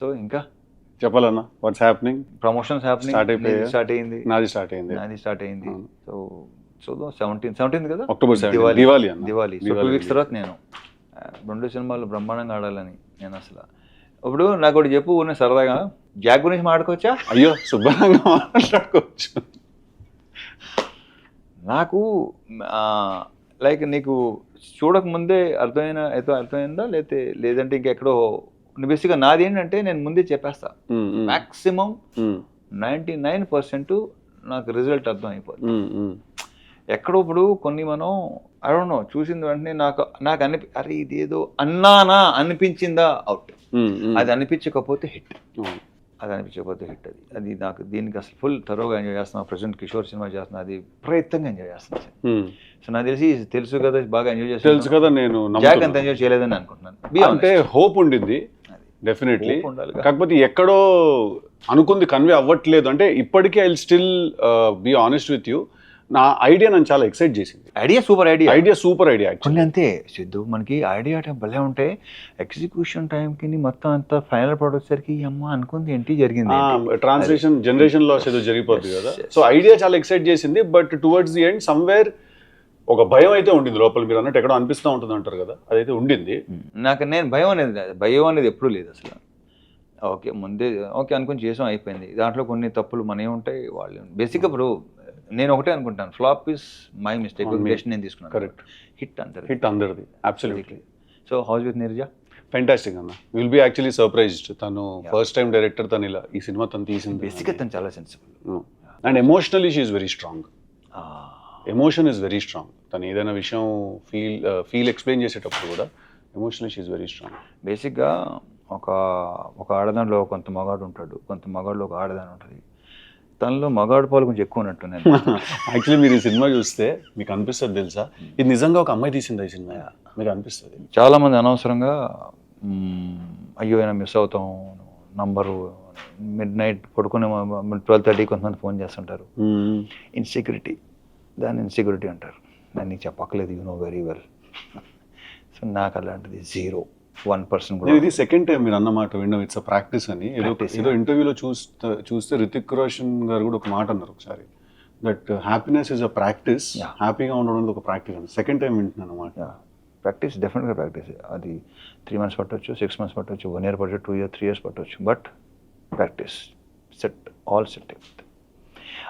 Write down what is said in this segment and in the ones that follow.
So ఇంకా చెప్పాలన్నా what's happening. Promotions happening. Start అయిపోయాయా? స్టార్ట్ అయింది. నాది స్టార్ట్ అయింది అవును. సో చూద్దాం. 17 కదా, October 17. దివాళీ అన్న. దివాళీ. సో 2 weeks తర్వాత నేను 2 సినిమాలు బ్రహ్మాండంగా ఆడాలని నేను అసలు. ఇప్పుడు నాకు ఒకటి చెప్పు, నేను సరదాగా జాక్ గురించి మాట్లాడుకోవచ్చా? అయ్యో శుభ్రంగా మాట్లాడుకోవచ్చు. నాకు లైక్ నీకు చూడకముందే అర్థమైందా లేదంటే ఇంకెక్కడో బేసిక్గా నాది ఏంటంటే నేను ముందే చెప్పేస్తా. మ్యాక్సిమం 99% నాకు రిజల్ట్ అర్థం అయిపోతుంది. ఎక్కడో ఇప్పుడు కొన్ని మనం ఐ డోంట్ నో చూసిన వెంటనే నాకు అరే ఇదేదో అన్నానా అనిపించిందా అవుట్, అది అనిపించకపోతే హిట్, అది నాకు దీనికి అసలు ఫుల్ తరోగా ఎంజాయ్ చేస్తున్నా. ప్రజెంట్ కిషోర్ సినిమా చేస్తున్నా, అది ప్రయత్నంగా ఎంజాయ్ చేస్తున్నాను. సో నాకు తెలుసు కదా బాగా ఎంజాయ్ చేస్తాను. తెలుసు కదా, నేను జాక్ అంత ఎంజాయ్ చేయలేదని అనుకుంటున్నాను. అంటే హోప్ ఉండింది డెఫినెట్లీ, కాకపోతే ఎక్కడో అనుకుంది కన్వే అవ్వట్లేదు. అంటే ఇప్పటికీ I will still be honest with you, నా ఐడియా నన్ను చాలా ఎక్సైట్ చేసింది. ఐడియా సూపర్ ఐడియా కొన్ని అంతే సిద్ధు, మనకి ఐడియా భలే ఉంటే ఎగ్జిక్యూషన్ టైంకి మొత్తం అంతా ఫైనల్ ప్రోడక్ట్ సరికి అమ్మ అనుకుంది ఏంటి జరిగింది, ట్రాన్స్లేషన్ జనరేషన్ లాస్ ఏదో జరిగిపోతుంది కదా. సో ఐడియా చాలా ఎక్సైట్ చేసింది, but towards the end somewhere ఒక భయం అయితే ఉండింది లోపల. మీరు అన్నట్టు ఎక్కడో అనిపిస్తూ ఉంటుంది అంటారు కదా, అదైతే ఉండింది. నేను భయం అనేది ఎప్పుడూ లేదు అసలు. ఓకే అనుకుని చేసాం, అయిపోయింది. దాంట్లో కొన్ని తప్పులు మనమే ఉంటాయి, వాళ్ళు బేసిక్గా. ఇప్పుడు నేను ఒకటే అనుకుంటాను, flop is my mistake, decision నేను తీసుకున్నాను. కరెక్ట్. హిట్ అందరిది absolutely. So how's with Neeraja fantastic అన్న. Will be actually surprised. తను ఫస్ట్ టైం డైరెక్టర్, తను ఇలా ఈ సినిమా తను తీసింది. బేసిక్గా తను చాలా sensible and emotionally she is very strong. Emotion is very strong. తను ఏదైనా విషయం ఫీల్ ఎక్స్ప్లెయిన్ చేసేటప్పుడు కూడా emotionally she is very strong. బేసిక్గా ఒక ఆడదానిలో కొంత మగాడు ఉంటాడు, కొంత మగాడులో ఒక ఆడదాని ఉంటుంది. తనలో మగాడు పాలు కొంచెం ఎక్కువ ఉన్నట్టు. యాక్చువల్లీ మీరు ఈ సినిమా చూస్తే మీకు అనిపిస్తుంది తెలుసా, ఇది నిజంగా ఒక అమ్మాయి తీసింది ఈ సినిమా మీకు అనిపిస్తుంది. చాలామంది అనవసరంగా అయ్యో అయినా మిస్ అవుతాం నంబరు, మిడ్-నైట్ పడుకునే 12:30 కొంతమంది ఫోన్ చేస్తుంటారు. దాన్ని ఇన్సెక్యూరిటీ అంటారు. నేను నీకు చెప్పక్కలేదు, you know very well. So నాకు అలాంటిది 0-1% కూడా. ఇది సెకండ్ టైం మీరు అన్నమాట విన్నాం, ఇట్స్ అ ప్రాక్టీస్ అని. ఏదో ఇంటర్వ్యూలో చూస్తే రితిక్ రోషన్ గారు కూడా ఒక మాట అన్నారు ఒకసారి, that happiness is a practice, హ్యాపీగా ఉండడం ఒక ప్రాక్టీస్ అని. సెకండ్ టైం వింటున్నాను అన్నమాట. ప్రాక్టీస్, డెఫినెట్గా ప్రాక్టీస్. అది 3 months పట్టవచ్చు, 6 months పట్టవచ్చు, 1 year పట్టవచ్చు, 2 years 3 years పట్టవచ్చు, బట్ ప్రాక్టీస్ ఆల్ సెట్.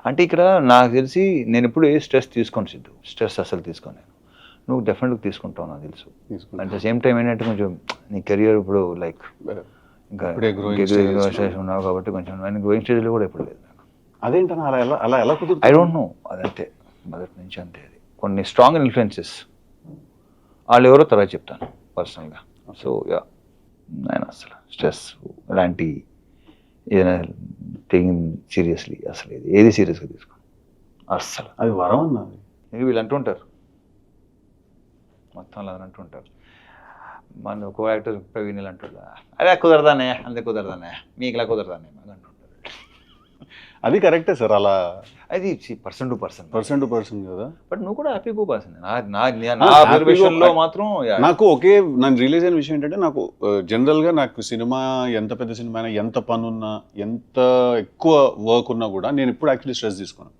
అంటే ఇక్కడ నాకు తెలిసి నేను ఎప్పుడు ఏ స్ట్రెస్ తీసుకోను సిద్ధు, స్ట్రెస్ అసలు తీసుకోను. నువ్వు డెఫినెట్గా తీసుకుంటావు నాకు తెలుసు. అట్ ద సేమ్ టైం ఏంటంటే కొంచెం నీ కెరియర్ ఇప్పుడు లైక్ ఇంకా ఉన్నావు కాబట్టి కొంచెం నేను గ్రోయింగ్ స్టేజ్లో కూడా ఎప్పుడు లేదు నాకు. అదేంటన్నా అలా ఎలా కుదురుతుంది? ఐ డోంట్ నో, అదంతే మొదటి నుంచి అంతే. అది కొన్ని స్ట్రాంగ్ ఇన్ఫ్లుయెన్సెస్, వాళ్ళు ఎవరో తర్వాత చెప్తాను పర్సనల్గా. సో నేను అసలు స్ట్రెస్ ఇలాంటి ఏదైనా టేకింగ్ సీరియస్లీ అసలు ఏది సీరియస్గా తీసుకోండి అస్సలు. అది వరం అన్నది. వీళ్ళు అంటుంటారు మొత్తం అలా అంటుంటారు. మన కో యాక్టర్ ప్రవీణ్ అంటాడు, అదే కుదరదానే, అంతే కుదరదానే, మీకు ఇలా కుదరదానే మాకు అంటుంటారు. అది కరెక్టే సార్, అలా అది పర్సన్ టు పర్సన్ కదా. బట్ నువ్వు కూడా హ్యాపీ గో పర్సన్. నా మాత్రం నాకు నన్ను రిలీజ్ అయిన విషయం ఏంటంటే, నాకు జనరల్గా నాకు సినిమా ఎంత పెద్ద సినిమా అయినా, ఎంత పని ఉన్నా, ఎంత ఎక్కువ వర్క్ ఉన్నా కూడా నేను ఇప్పుడు యాక్చువల్లీ స్ట్రెస్ తీసుకున్నాను.